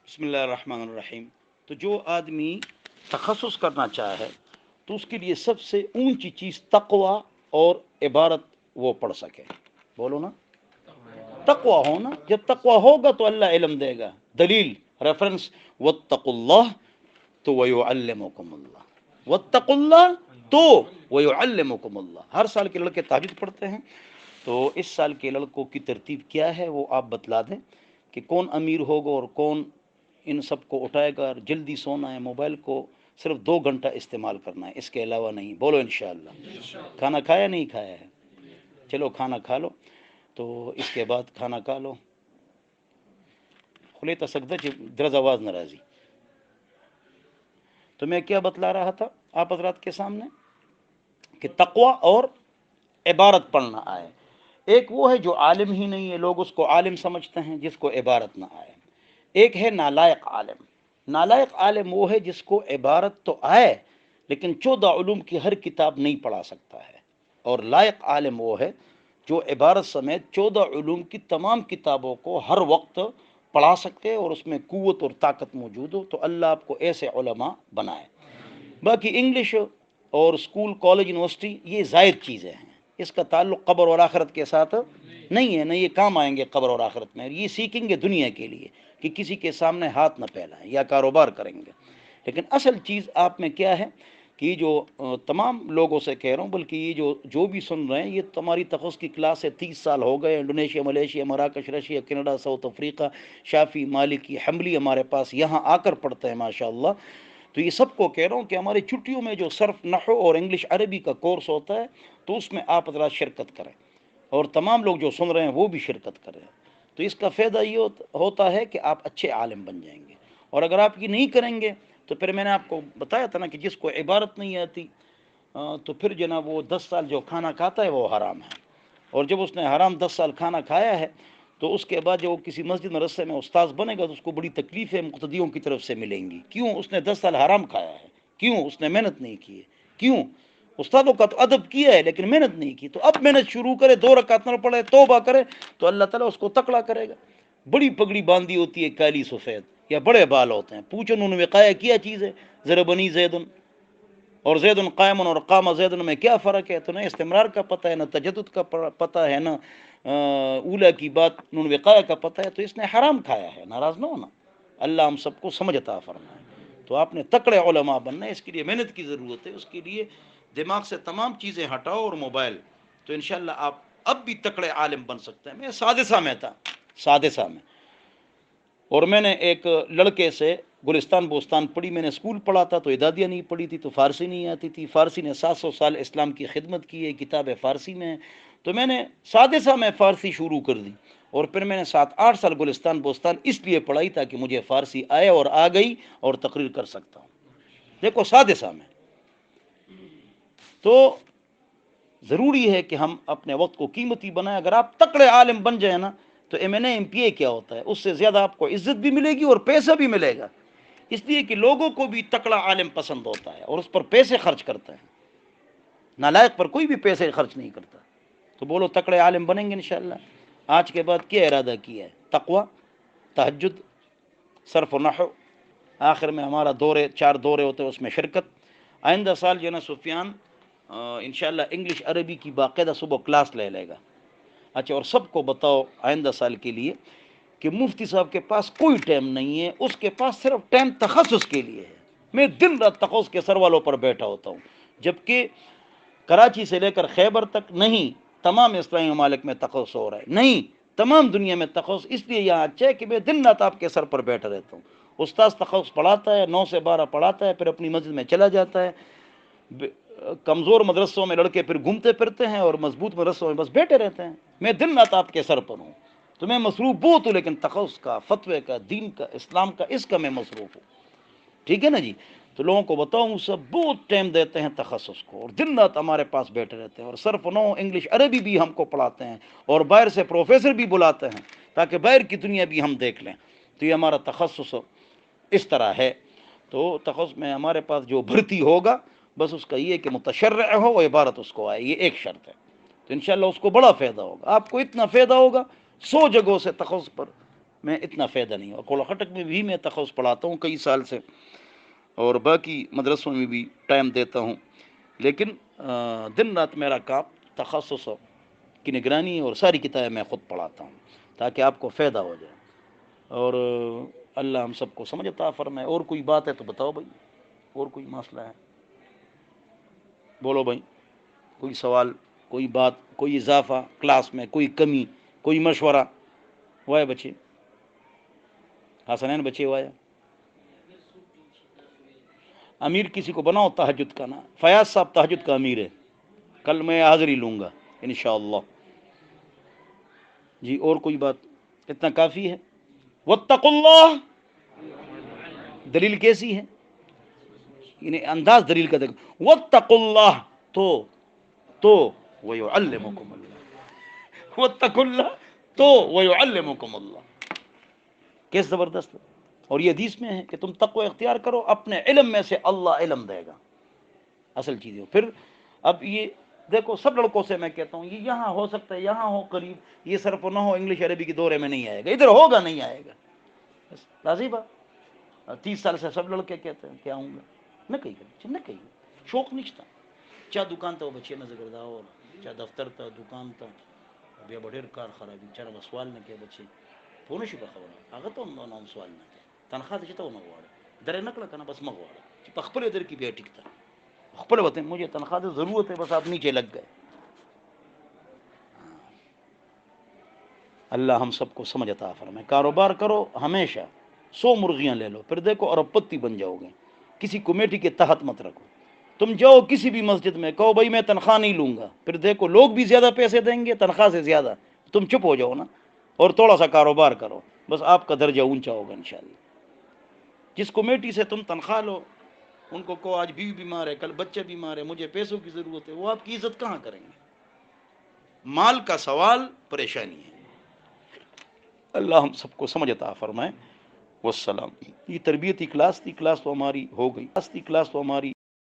بسم اللہ الرحمن الرحیم۔ تو جو آدمی تخصص کرنا چاہے تو اس کے لیے سب سے اونچی چیز تقوی اور عبارت وہ پڑھ سکے۔ بولو نا، تقوی ہونا۔ جب تقوی ہوگا تو اللہ علم دے گا۔ دلیل ریفرنس واتقوا اللہ تو ویعلمکم اللہ، واتقوا اللہ تو ویعلمکم اللہ۔ ہر سال کے لڑکے تہجد پڑھتے ہیں، تو اس سال کے لڑکوں کی ترتیب کیا ہے وہ آپ بتلا دیں کہ کون امیر ہوگا اور کون ان سب کو اٹھائے گا۔ اور جلدی سونا ہے، موبائل کو صرف 2 گھنٹہ استعمال کرنا ہے، اس کے علاوہ نہیں۔ بولو انشاءاللہ۔ کھانا کھایا نہیں کھایا ہے؟ چلو کھانا کھا لو، تو اس کے بعد کھانا کھا لو خلی تا سکتا درز آواز ناراضی۔ تو میں کیا بتلا رہا تھا آپ حضرات کے سامنے کہ تقوی اور عبارت پڑھنا آئے۔ ایک وہ ہے جو عالم ہی نہیں ہے، لوگ اس کو عالم سمجھتے ہیں جس کو عبارت نہ آئے۔ ایک ہے نالائق عالم۔ نالائق عالم وہ ہے جس کو عبارت تو آئے لیکن 14 علوم کی ہر کتاب نہیں پڑھا سکتا ہے۔ اور لائق عالم وہ ہے جو عبارت سمیت 14 علوم کی تمام کتابوں کو ہر وقت پڑھا سکتے اور اس میں قوت اور طاقت موجود ہو۔ تو اللہ آپ کو ایسے علماء بنائے۔ باقی انگلش اور اسکول کالج یونیورسٹی یہ زائد چیزیں ہیں، اس کا تعلق قبر اور آخرت کے ساتھ نہیں ہے، نہ یہ کام آئیں گے قبر اور آخرت میں۔ یہ سیکھیں گے دنیا کے لیے کہ کسی کے سامنے ہاتھ نہ پھیلائیں یا کاروبار کریں گے، لیکن اصل چیز آپ میں کیا ہے کہ یہ جو تمام لوگوں سے کہہ رہا ہوں، بلکہ یہ جو بھی سن رہے ہیں، یہ تمہاری تخصص کی کلاس ہے، 30 سال ہو گئے، انڈونیشیا، ملیشیا، مراکش، رشیا، کینیڈا، ساؤتھ افریقہ، شافی، مالکی، حنبلی ہمارے پاس یہاں آ کر پڑھتے ہیں ماشاءاللہ۔ تو یہ سب کو کہہ رہا ہوں کہ ہماری چھٹیوں میں جو صرف نحو اور انگلش عربی کا کورس ہوتا ہے تو اس میں آپ حضرات شرکت کریں، اور تمام لوگ جو سن رہے ہیں وہ بھی شرکت کریں۔ تو اس کا فائدہ یہ ہوتا ہے کہ آپ اچھے عالم بن جائیں گے۔ اور اگر آپ کی نہیں کریں گے تو پھر میں نے آپ کو بتایا تھا نا کہ جس کو عبارت نہیں آتی تو پھر جناب وہ 10 سال جو کھانا کھاتا ہے وہ حرام ہے، اور جب اس نے حرام 10 سال کھانا کھایا ہے تو اس کے بعد جب وہ کسی مسجد مدرسے میں استاذ بنے گا تو اس کو بڑی تکلیفیں مقتدیوں کی طرف سے ملیں گی۔ کیوں؟ اس نے 10 سال حرام کھایا ہے، کیوں؟ اس نے محنت نہیں کی ہے۔ کیوں؟ استادوں کا تو ادب کیا ہے لیکن محنت نہیں کی۔ تو اب محنت شروع کرے، 2 رکعت نہ پڑھے، توبہ کرے تو اللہ تعالیٰ اس کو تکڑا کرے گا۔ بڑی پگڑی باندھی ہوتی ہے کالی سفید، یا بڑے بال ہوتے ہیں، پوچھو انہوں نے وقایا کیا چیز ہے؟ ضربنی زیدن اور زید قائم اور قام زید میں کیا فرق ہے؟ تو نہ استمرار کا پتہ ہے، نہ تجدد کا پتہ ہے، نہ اولا کی بات نون وقایا کا پتہ ہے، تو اس نے حرام کھایا ہے۔ ناراض نہ ہونا، اللہ ہم سب کو سمجھ عطا فرمائے۔ تو آپ نے تکڑے علماء بننا ہے، اس کے لیے محنت کی ضرورت ہے، اس کے لیے دماغ سے تمام چیزیں ہٹاؤ اور موبائل، تو انشاءاللہ آپ اب بھی تکڑے عالم بن سکتے ہیں۔ میں سادسہ میں تھا، سادسہ میں، اور میں نے ایک لڑکے سے گلستان بوستان پڑھی، میں نے اسکول پڑھا تھا تو اعدادیہ نہیں پڑھی تھی، تو فارسی نہیں آتی تھی۔ فارسی نے 700 سال اسلام کی خدمت کی ہے، کتاب فارسی میں ہے، تو میں نے سادسہ میں فارسی شروع کر دی، اور پھر میں نے 7-8 سال گلستان بوستان اس لیے پڑھائی تاکہ مجھے فارسی آئے، اور آ گئی اور تقریر کر سکتا ہوں۔ دیکھو سادسہ میں تو ضروری ہے کہ ہم اپنے وقت کو قیمتی بنائیں۔ اگر آپ تکڑے عالم بن جائیں نا تو MA کیا ہوتا ہے، اس سے زیادہ آپ کو عزت بھی ملے گی اور پیسہ بھی ملے گا، اس لیے کہ لوگوں کو بھی تکڑا عالم پسند ہوتا ہے اور اس پر پیسے خرچ کرتا ہے۔ نالائق پر کوئی بھی پیسے خرچ نہیں کرتا۔ تو بولو تکڑے عالم بنیں گے انشاءاللہ۔ آج کے بعد کیا ارادہ کیا ہے؟ تقوی، تہجد، صرف و نحو، آخر میں ہمارا 4 دورے ہوتے ہیں اس میں شرکت۔ آئندہ سال جو ہے نا سفیان انشاءاللہ انگلش عربی کی باقاعدہ صبح کلاس لے لے گا۔ اچھا، اور سب کو بتاؤ آئندہ سال کے لیے کہ مفتی صاحب کے پاس کوئی ٹائم نہیں ہے، اس کے پاس صرف ٹائم تخصص کے لیے ہے۔ میں دن رات تخصص کے سر والوں پر بیٹھا ہوتا ہوں، جبکہ کراچی سے لے کر خیبر تک نہیں، تمام اسلامی ممالک میں تخصص ہو رہا ہے، نہیں تمام دنیا میں تخصص، اس لیے یہاں اچھا ہے کہ میں دن رات آپ کے سر پر بیٹھا رہتا ہوں۔ استاذ تخصص پڑھاتا ہے، 9 سے 12 پڑھاتا ہے، پھر اپنی مسجد میں چلا جاتا ہے۔ کمزور مدرسوں میں لڑکے پھر گھومتے پھرتے ہیں اور مضبوط مدرسوں میں بس بیٹھے رہتے ہیں۔ میں دن رات آپ کے سر پر ہوں، تو میں مصروف بہت ہوں، لیکن تخصص کا، فتوے کا، دین کا، اسلام کا، اس کا میں مصروف ہوں۔ ٹھیک ہے نا جی؟ تو لوگوں کو بتاؤں سب بہت ٹائم دیتے ہیں تخصص کو اور دن رات ہمارے پاس بیٹھے رہتے ہیں، اور صرف نو انگلش عربی بھی ہم کو پڑھاتے ہیں، اور باہر سے پروفیسر بھی بلاتے ہیں تاکہ باہر کی دنیا بھی ہم دیکھ لیں۔ تو یہ ہمارا تخصص اس طرح ہے۔ تو تخصص میں ہمارے پاس جو بھرتی ہوگا بس اس کا یہ کہ متشرع ہو اور عبارت اس کو آئے، یہ ایک شرط ہے۔ تو انشاءاللہ اس کو بڑا فائدہ ہوگا، آپ کو اتنا فائدہ ہوگا 100 جگہوں سے تخصص پر میں اتنا فائدہ نہیں ہوا. کولا خٹک میں بھی میں تخصص پڑھاتا ہوں کئی سال سے, اور باقی مدرسوں میں بھی ٹائم دیتا ہوں, لیکن دن رات میرا کام تخصص کی نگرانی اور ساری کتابیں میں خود پڑھاتا ہوں تاکہ آپ کو فائدہ ہو جائے. اور اللہ ہم سب کو سمجھ عطا فرمائے. اور کوئی بات ہے تو بتاؤ بھائی, اور کوئی مسئلہ ہے بولو بھائی, کوئی سوال, کوئی بات, کوئی اضافہ کلاس میں, کوئی کمی, کوئی مشورہ. ہوا ہے بچے, حسنین بچے ہوا ہے. امیر کسی کو بناؤ تہجد کا نا, فیاض صاحب تہجد کا امیر ہے, کل میں حاضری لوں گا انشاءاللہ. جی اور کوئی بات, اتنا کافی ہے. واتقوا اللہ, دلیل کیسی ہے, انہیں انداز دلیل کا دیکھو. واتقوا اللہ تو ویعلمکم اللہ, واتقوا اللہ تو ویعلمکم اللہ. کیس زبردست. اور یہ حدیث میں ہے کہ تم تقوی اختیار کرو, اپنے علم میں سے اللہ علم دے گا. اصل چیز ہے. پھر اب یہ دیکھو, سب لڑکوں سے میں کہتا ہوں, یہ یہاں ہو سکتا ہے, یہاں ہو قریب, یہ صرف نہ ہو انگلش عربی کے دورے میں نہیں آئے گا, ادھر ہوگا نہیں آئے گا. لازم بات. 30 سال سے سب لڑکے کہتے ہیں کیا ہوں گا, نہ کہیں گا, نہ کہیں گا, شوق نہیں تھا. چاہ دکان تو بچے نہ زگردہ, اور چاہ دفتر تا دکان تا بیا بڑھیر کار خرابی, چاہ سوال نہ کیا بچے پونو شي بخبره هغه ته نو سوال نه کوي, تنخواه دې ته ونه غواړي, درې نه کړه کنه, بس مه غواړه چې په خپل در کې بیا ټیک تا خپل وته مجھے تنخواہ کی ضرورت ہے, بس آپ نیچے لگ گئے. اللہ ہم سب کو سمجھ عطا فرمائے. کاروبار کرو ہمیشہ, 100 مرغیاں لے لو, پھر دیکھو ارب پتی بن جاؤ گے. کسی کمیٹی کے تحت مت رکھو. تم جاؤ کسی بھی مسجد میں, کہو بھائی میں تنخواہ نہیں لوں گا, پھر دیکھو لوگ بھی زیادہ پیسے دیں گے تنخواہ سے زیادہ, تم چپ ہو جاؤ نا, اور تھوڑا سا کاروبار کرو, بس آپ کا درجہ اونچا ہوگا انشاءاللہ. جس کمیٹی سے تم تنخواہ لو, ان کو کہو آج بیوی بیمار ہے, کل بچہ بیمار ہے, مجھے پیسوں کی ضرورت ہے, وہ آپ کی عزت کہاں کریں گے؟ مال کا سوال پریشانی ہے. اللہ ہم سب کو سمجھ عطا فرمائے. والسلام. یہ تربیتی کلاس تھی, کلاس تو ہماری ہو گئی, کلاس تو ہماری